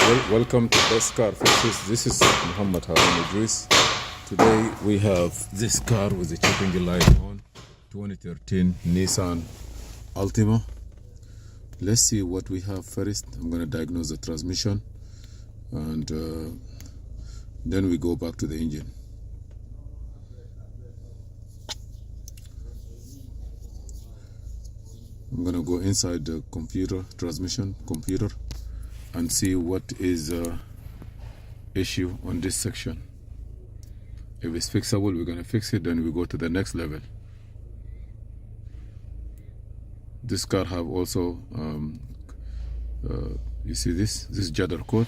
Welcome to Best Car Fixes. This is Muhammad Harun Idris. Today we have this car with the check engine light on, 2013 Nissan Altima. Let's see what we have first. I'm going to diagnose the transmission and then we go back to the engine. I'm going to go inside the transmission computer and see what is issue on this section. If it's fixable, we're going to fix it, then we go to the next level. This car have also you see this judder coat.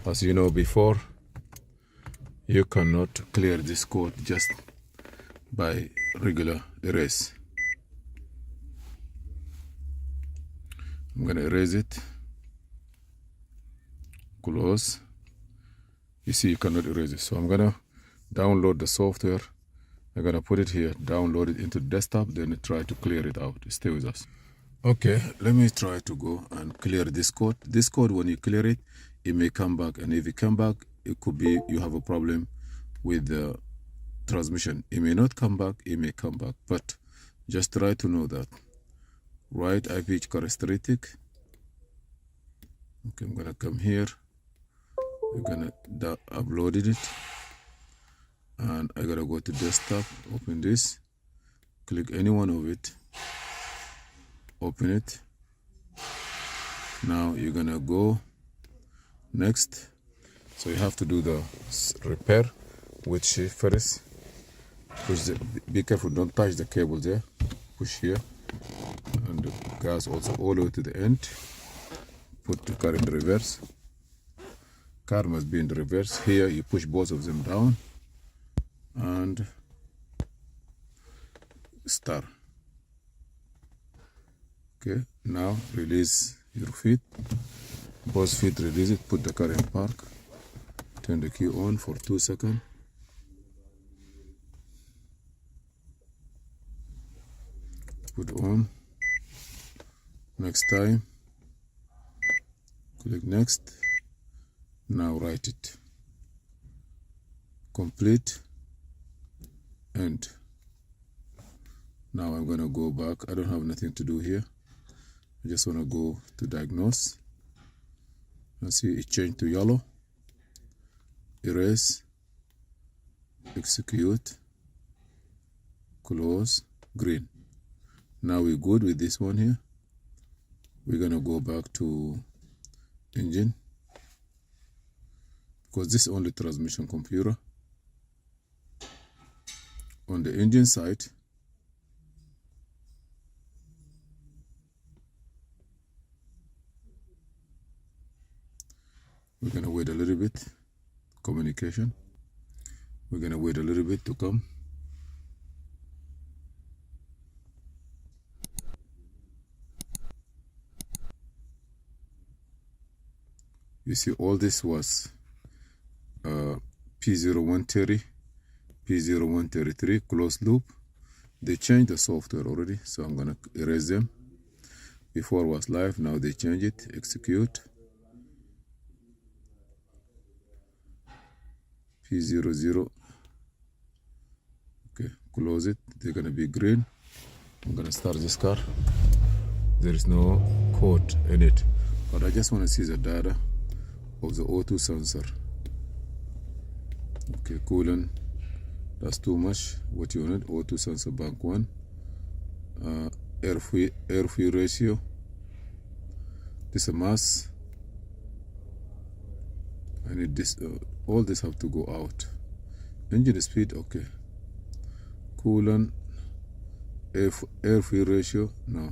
As you know before, you cannot clear this coat just by regular erase. I'm going to erase it. Close. You see you cannot erase it, so I'm going to download the software. I'm going to put it here, download it into the desktop, then try to clear it out. Stay with us. Okay, let me try to go and clear this code. This code, when you clear it, it may come back, and if it come back, it could be you have a problem with the transmission. It may not come back, it may come back, but just try to know that. Right IP characteristic. Okay, I'm gonna come here. I'm gonna upload it, and I gotta go to desktop. Open this. Click any one of it. Open it. Now you're gonna go next. So you have to do the repair with shift first. Push be careful, don't touch the cable there. Push here, and the gas also all the way to the end. Put the car in the reverse. Car must be in the reverse. Here you push both of them down and start. Okay, now release your feet. Both feet release it. Put the car in park. Turn the key on for 2 seconds. Put on. Next time. Click next. Now write it. Complete. End. Now I'm going to go back. I don't have nothing to do here. I just want to go to diagnose. And see it changed to yellow. Erase. Execute. Close. Green. Now we're good with this one here. We're going to go back to engine, because this is only transmission computer. On the engine side, we're going to wait a little bit. Communication. We're going to wait a little bit to come. You see, all this was P0130, P0133 closed loop. They changed the software already, so I'm gonna erase them. Before was live, now they change it. Execute. P00. Okay, close it. They're gonna be green. I'm gonna start this car. There is no code in it, but I just want to see the data of the O2 sensor. Okay, coolant, that's too much. What you need? O2 sensor bank 1. Air fuel ratio. This is a mass. I need this. All this have to go out. Engine speed, okay. Coolant, air fuel ratio, no.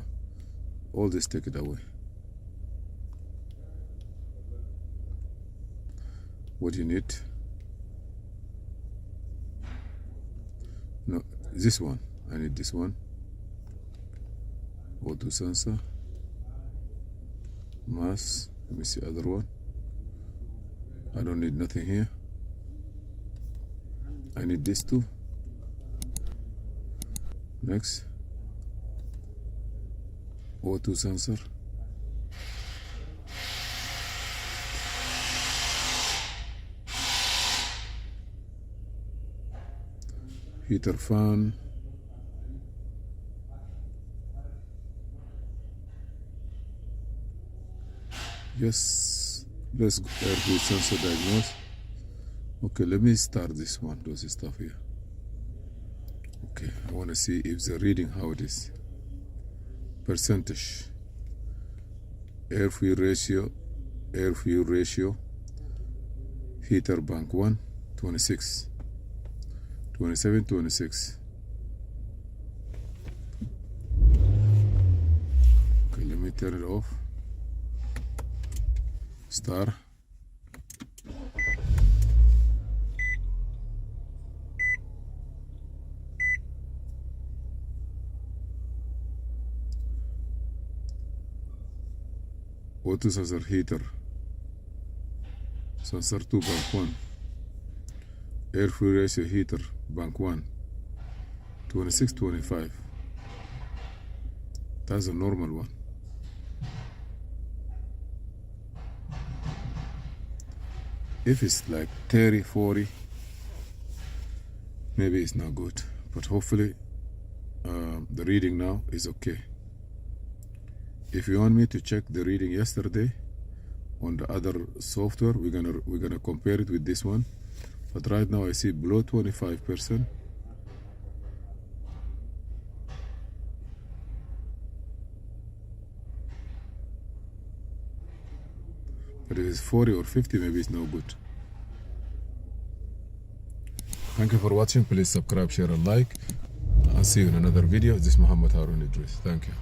All this, take it away. What you need? No, this one. I need this one. O2 sensor. Mass. Let me see other one. I don't need nothing here. I need this too. Next. O2 sensor. heater fan. Yes, let's go air fluid sensor diagnose. Okay, let me start this one, those stuff here. Okay, I want to see if the reading how it is. Percentage, air fuel ratio, heater bank 1, 26, 27, 26. Okay, let me turn it off. Star. Auto sensor heater. Sensor 2 bank 1. Air fuel ratio heater bank 1. 26, 25. That's a normal one. If it's like 30, 40, maybe it's not good. But hopefully the reading now is okay. If you want me to check the reading yesterday on the other software, we're gonna compare it with this one. But right now I see below 25%. But if it's 40 or 50, maybe it's no good. Thank you for watching. Please subscribe, share, and like. I'll see you in another video. This is Muhammad Harun Idris. Thank you.